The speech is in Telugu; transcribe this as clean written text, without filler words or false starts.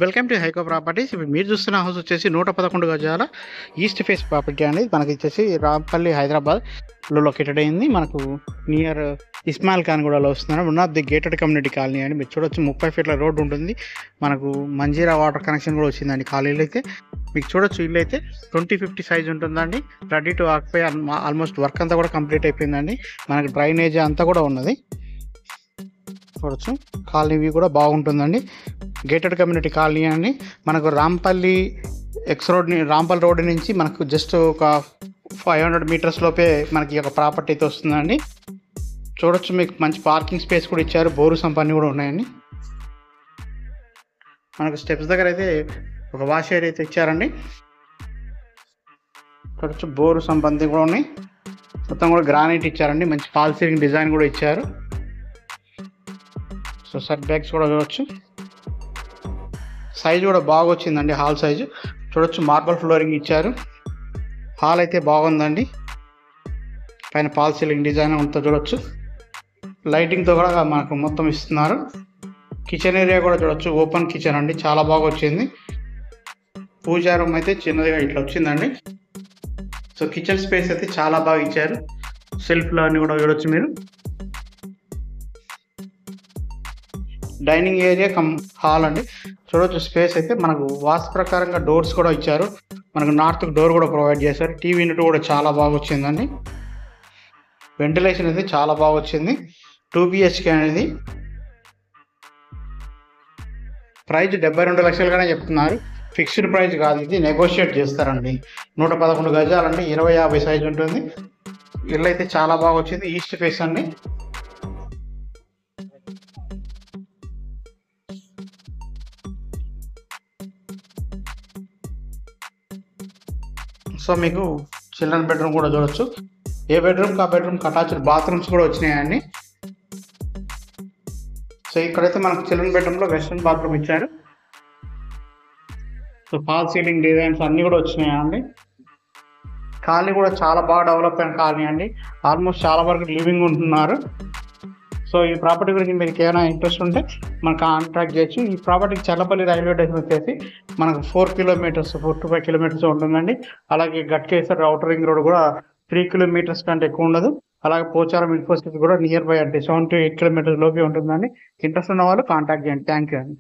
Welcome to హైకో properties. ఇప్పుడు మీరు చూస్తున్న హౌస్ వచ్చేసి 111 గజాల ఈస్ట్ ఫేస్ ప్రాపర్టీ అనేది మనకి వచ్చేసి రాంపల్లి హైదరాబాద్లో లొకేటెడ్ అయింది. మనకు నియర్ ఇస్మాయిల్ ఖాన్ కూడా వస్తున్నారు. One of the gated community colony అని మీరు చూడొచ్చు. 30 ఫీట్ల రోడ్డు ఉంటుంది. మనకు మంజీరా వాటర్ కనెక్షన్ కూడా వచ్చిందండి. కాలనీలో అయితే మీకు చూడొచ్చు. ఇల్లు అయితే 20-50 సైజ్ ఉంటుందండి. Ready to occupy. Almost work అంతా కూడా కంప్లీట్ అయిపోయిందండి. మనకు డ్రైనేజ్ అంతా కూడా ఉన్నది. చూడొచ్చు. కాలనీ వ్యూ కూడా బాగుంటుందండి. గేటెడ్ కమ్యూనిటీ కాలనీ అండి. మనకు రాంపల్లి రాంపల్లి రోడ్ నుంచి మనకు జస్ట్ ఒక 500 మీటర్స్ లోపే మనకి ఒక ప్రాపర్టీ అయితే వస్తుందండి. చూడొచ్చు. మీకు మంచి పార్కింగ్ స్పేస్ కూడా ఇచ్చారు. బోరు సంపన్ని కూడా ఉన్నాయండి. మనకు స్టెప్స్ దగ్గర అయితే ఒక వాష్ ఏరియా అయితే ఇచ్చారండి. చూడొచ్చు. బోరు సంపన్ని కూడా ఉన్నాయి. మొత్తం కూడా గ్రానైట్ ఇచ్చారండి. మంచి ఫాల్ సీలింగ్ డిజైన్ కూడా ఇచ్చారు. సో సెట్ బ్యాక్స్ కూడా చూడవచ్చు. సైజు కూడా బాగా వచ్చిందండి. హాల్ సైజు చూడొచ్చు. మార్బల్ ఫ్లోరింగ్ ఇచ్చారు. హాల్ అయితే బాగుందండి. పైన ఫాల్ సీలింగ్ డిజైన్ అంతా చూడొచ్చు. లైటింగ్తో కూడా మనకు మొత్తం ఇస్తున్నారు. కిచెన్ ఏరియా కూడా చూడొచ్చు. ఓపెన్ కిచెన్ అండి. చాలా బాగా వచ్చింది. పూజా రూమ్ అయితే చిన్నదిగా ఇట్లా వచ్చిందండి. సో కిచెన్ స్పేస్ అయితే చాలా బాగా ఇచ్చారు. సెల్ఫ్లో అన్ని కూడా చూడొచ్చు మీరు. డైనింగ్ ఏరియా హాల్ అండి. చూడవచ్చు. స్పేస్ అయితే మనకు వాస్తు ప్రకారంగా డోర్స్ కూడా ఇచ్చారు. మనకు నార్త్కి డోర్ కూడా ప్రొవైడ్ చేశారు. టీవీ యూనిట్ కూడా చాలా బాగా వచ్చిందండి. వెంటిలేషన్ అయితే చాలా బాగా వచ్చింది. 2 BHK అనేది. ప్రైస్ 72 లక్షలుగానే చెప్తున్నారు. ఫిక్స్డ్ ప్రైస్ కాదు, ఇది నెగోషియేట్ చేస్తారండి. 111 గజాలండి. 20-50 సైజ్ ఉంటుంది. ఇల్లు అయితే చాలా బాగా వచ్చింది. ఈస్ట్ ఫేస్ అండి. సో మీకు చిల్డ్రన్ బెడ్రూమ్ కూడా చూడొచ్చు. ఏ బెడ్రూమ్కి ఆ బెడ్రూమ్కి అటాచ్డ్ బాత్రూమ్స్ కూడా వచ్చినాయండి. సో ఇక్కడైతే మనకు చిల్డ్రన్ బెడ్రూమ్లో వెస్ట్రన్ బాత్రూమ్ ఇచ్చారు. సో ఫాల్ సీలింగ్ డిజైన్స్ అన్నీ కూడా వచ్చినాయండి. కాలనీ కూడా చాలా బాగా డెవలప్ అయిన కాలనీ అండి. ఆల్మోస్ట్ చాలా వరకు లివింగ్ ఉంటున్నారు. సో ఈ ప్రాపర్టీ గురించి మీకు ఏమైనా ఇంట్రెస్ట్ ఉంటే మనకు కాంటాక్ట్ చేయొచ్చు. ఈ ప్రాపర్టీకి చల్లపల్లి రైల్వే స్టేషన్ వచ్చేసి మనకు 4 కిలోమీటర్స్ 4 to 5 కిలోమీటర్స్ ఉంటుందండి. అలాగే గట్కేసర్ అవుటర్ రింగ్ రోడ్ కూడా 3 కిలోమీటర్స్ కంటే ఎక్కువ ఉండదు. అలాగే పోచారం ఇన్ఫోసిటీ కూడా నియర్ బై అంటే 7 to 8 కిలోమీటర్స్ లోపే ఉంటుందండి. ఇంట్రెస్ట్ ఉన్న వాళ్ళు కాంటాక్ట్ చేయండి. థ్యాంక్ యూ అండి.